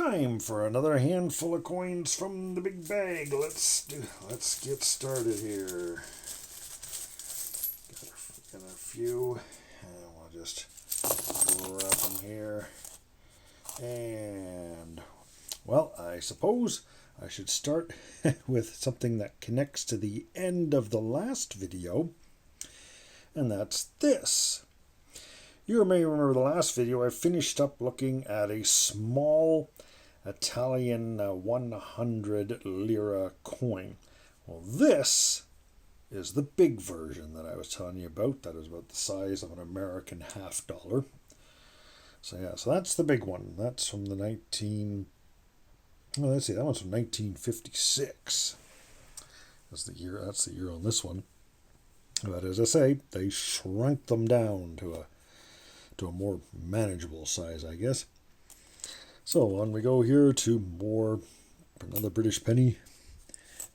time for another handful of coins from the big bag. Let's get started here. Got a few, and we'll just wrap them here. And well, I suppose I should start with something that connects to the end of the last video, and that's this. You may remember the last video I finished up looking at a small Italian 100 lira coin. Well, this is the big version that I was telling you about. That is about the size of an American half dollar. So yeah, so that's the big one. That's from the that one's from 1956. That's the year on this one. But as I say, they shrunk them down to a more manageable size, I guess. So on we go here to another British penny,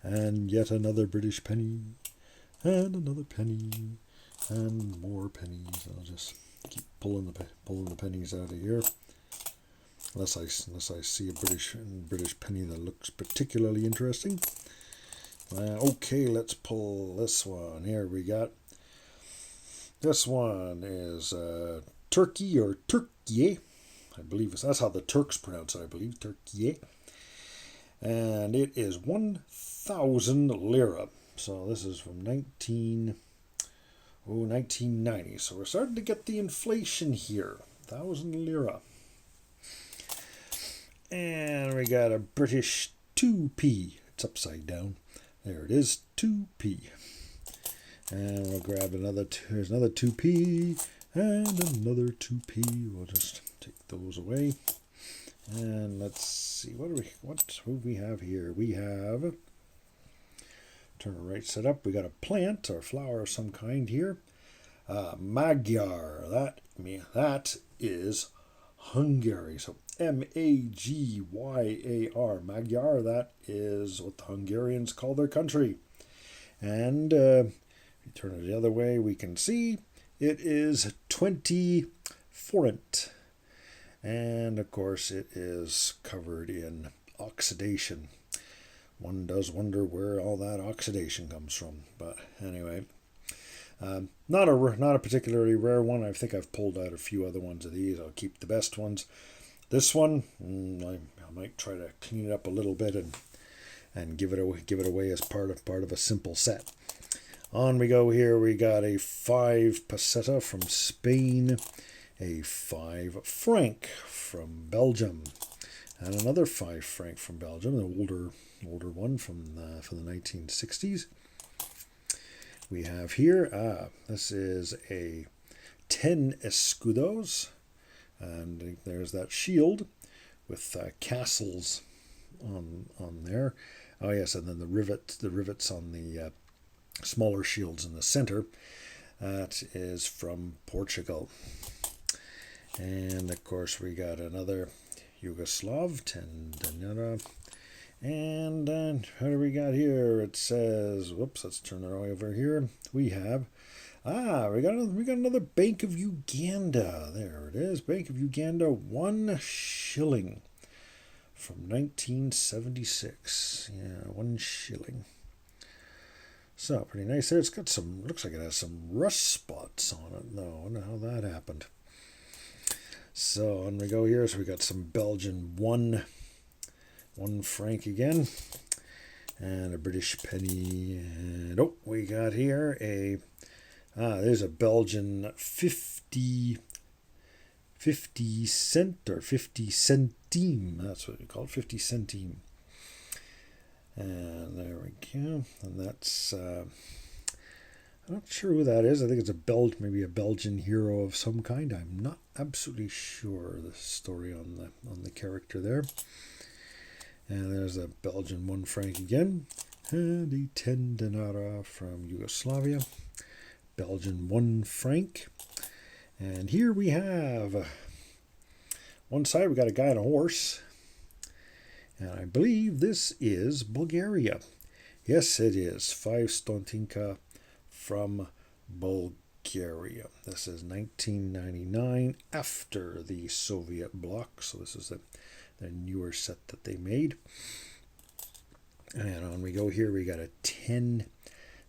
and yet another British penny, and another penny, and more pennies. I'll just keep pulling the pennies out of here, unless I see a British penny that looks particularly interesting. Okay, let's pull this one. Here we got. This one is Turkey or Turkey. I believe that's how the Turks pronounce it, I believe. Turkey. And it is 1,000 lira. So this is from 1990. So we're starting to get the inflation here. 1,000 lira. And we got a British 2p. It's upside down. There it is, 2p. And we'll grab here's another 2p. And another 2p. We'll just take those away. And let's see, what do we have here? We have, turn it right side up, we got a plant or flower of some kind here. Magyar, that is Hungary. So Magyar, Magyar, that is what the Hungarians call their country. And if you turn it the other way, we can see it is 20 forint. And of course it is covered in oxidation. One does wonder where all that oxidation comes from. But anyway, not a particularly rare one. I think I've pulled out a few other ones of these. I'll keep the best ones. This one, I might try to clean it up a little bit and give it away as part of a simple set. On we go here. We got a 5 peseta from Spain, a 5 franc from Belgium, and another 5 franc from Belgium, an older one from the 1960s. We have here, this is a 10 escudos, and there's that shield with castles on there. Oh yes, and then the rivets on the smaller shields in the center. That is from Portugal. And of course we got another Yugoslav, 10 dinara. And what do we got here? It says, whoops, let's turn it over here. We got another Bank of Uganda. There it is, Bank of Uganda One Shilling from 1976. Yeah, 1 shilling. So pretty nice there. It's got looks like it has some rust spots on it though. I wonder how that happened. So on we go here. So we got some Belgian one franc again, and a British penny. And we got here there's a Belgian 50 cent or 50 centime. That's what we call it, 50 centime. And there we go. And that's I'm not sure who that is. I think it's maybe a Belgian hero of some kind. I'm not absolutely sure the story on the character there. And there's a Belgian 1 franc again. And a 10 dinara from Yugoslavia. Belgian 1 franc. And here we have one side we got a guy on a horse. And I believe this is Bulgaria. Yes, it is. 5 stontinka from Bulgaria. Bulgaria. This is 1999, after the Soviet bloc. So this is the newer set that they made. And on we go here. We got a 10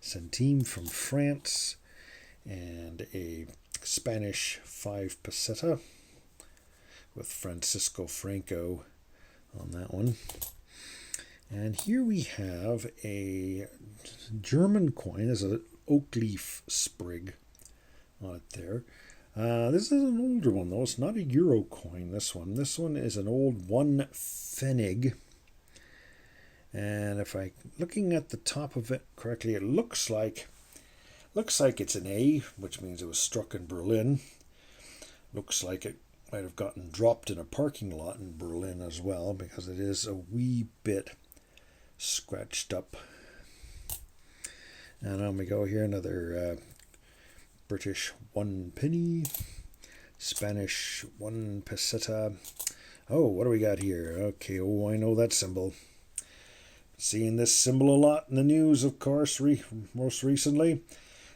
centime from France and a Spanish 5 peseta with Francisco Franco on that one. And here we have a German coin. There's an oak leaf sprig on it there. This is an older one, though. It's not a euro coin, this one. This one is an old 1 pfennig. And if I, looking at the top of it correctly, it looks like it's an A, which means it was struck in Berlin. Looks like it might have gotten dropped in a parking lot in Berlin as well, because it is a wee bit scratched up. And on we go here, another British 1 penny, Spanish 1 peseta. Oh, what do we got here? Okay, oh, I know that symbol. Seeing this symbol a lot in the news, of course, most recently.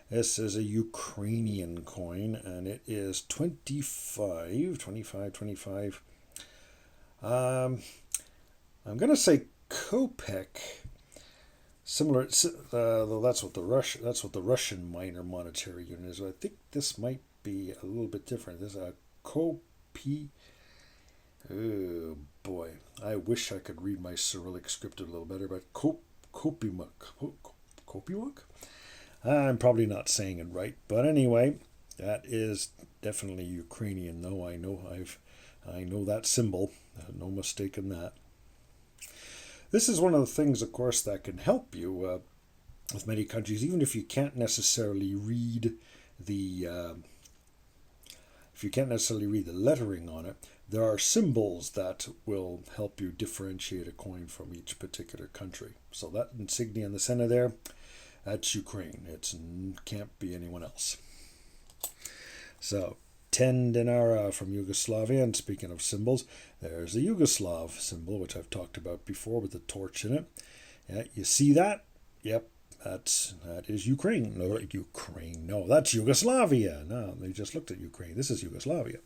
This is a Ukrainian coin, and it is 25. I'm going to say Kopek, similar, though that's what the Russian minor monetary unit is. I think this might be a little bit different. This is a Kopi. Oh boy, I wish I could read my Cyrillic script a little better, but Kopimuk. I'm probably not saying it right, but anyway, that is definitely Ukrainian. Though I know that symbol. No mistake in that. This is one of the things, of course, that can help you with many countries, even if you can't necessarily read the lettering on it. There are symbols that will help you differentiate a coin from each particular country. So that insignia in the center there, that's Ukraine. It can't be anyone else. So 10 dinara from Yugoslavia. And speaking of symbols, there's a Yugoslav symbol, which I've talked about before with the torch in it. Yeah, you see that? Yep, that is Ukraine. No, Ukraine. No, that's Yugoslavia. No, they just looked at Ukraine. This is Yugoslavia.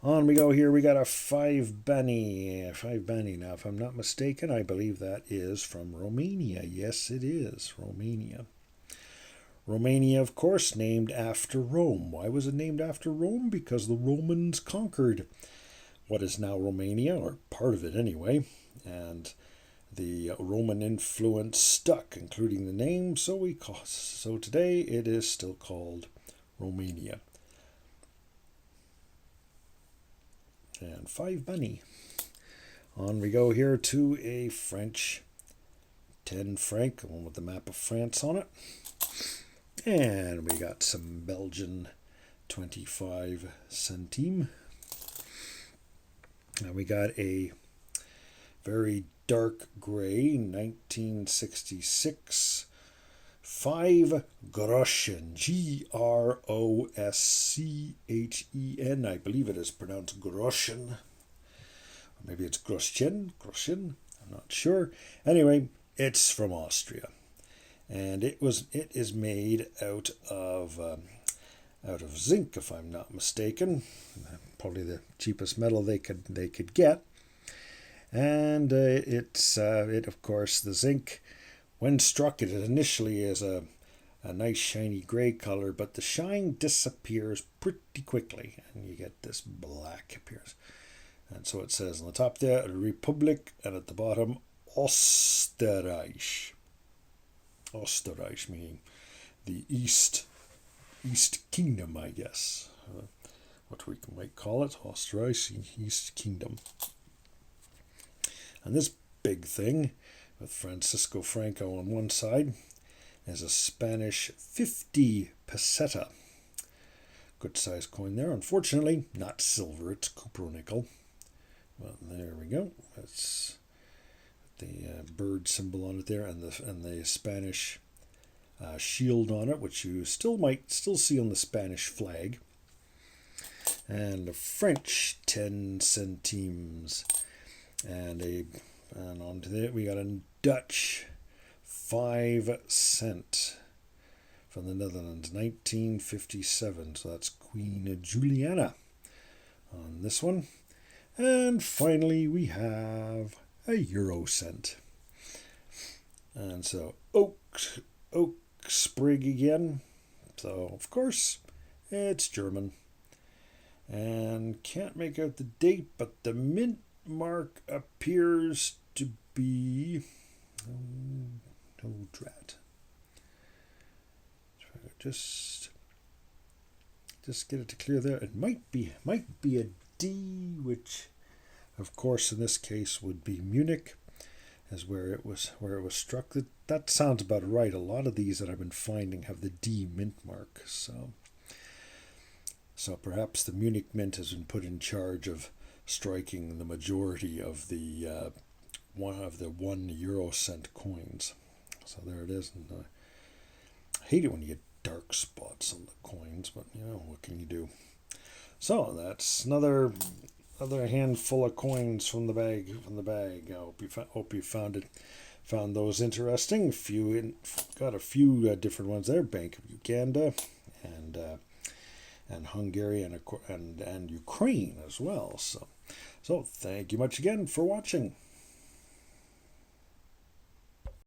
On we go here. We got a 5 bani. 5 bani. Now, if I'm not mistaken, I believe that is from Romania. Yes, it is Romania. Romania, of course, named after Rome. Why was it named after Rome? Because the Romans conquered what is now Romania, or part of it anyway, and the Roman influence stuck, including the name. So today it is still called Romania. And 5 bani. On we go here to a French 10 franc, the one with the map of France on it. And we got some Belgian 25 centime. And we got a very dark gray 1966 5 Groschen, Groschen. I believe it is pronounced Groschen. Or maybe it's Groschen. I'm not sure. Anyway, it's from Austria, and it is made out of zinc, if I'm not mistaken. Probably the cheapest metal they could get. And it of course, the zinc, when struck, it initially is a nice shiny gray color, but the shine disappears pretty quickly, and you get this black appears. And so it says on the top there, Republic, and at the bottom, Österreich. Österreich meaning the East Kingdom, I guess. What we might call it, Österreich, East Kingdom. And this big thing with Francisco Franco on one side is a Spanish 50 peseta. Good size coin there. Unfortunately, not silver, it's cupronickel. Well, there we go. That's the bird symbol on it there, and the Spanish shield on it, which you might still see on the Spanish flag. And a French 10 centimes. And onto there we got a Dutch 5 cent from the Netherlands, 1957. So that's Queen Juliana on this one. And finally, we have a euro cent. And so oak sprig again. So, of course, it's German. And can't make out the date, but the mint mark appears to be... Oh, drat. Just get it to clear there. It might be a D, which, of course, in this case would be Munich, as where it was struck. That sounds about right. A lot of these that I've been finding have the D mint mark. So perhaps the Munich Mint has been put in charge of striking the majority of the 1 euro cent coins. So there it is. And I hate it when you get dark spots on the coins, but what can you do? So that's another handful of coins from the bag. I hope you found those interesting. Got a few different ones there. Bank of Uganda and Hungary and Ukraine as well. So thank you much again for watching.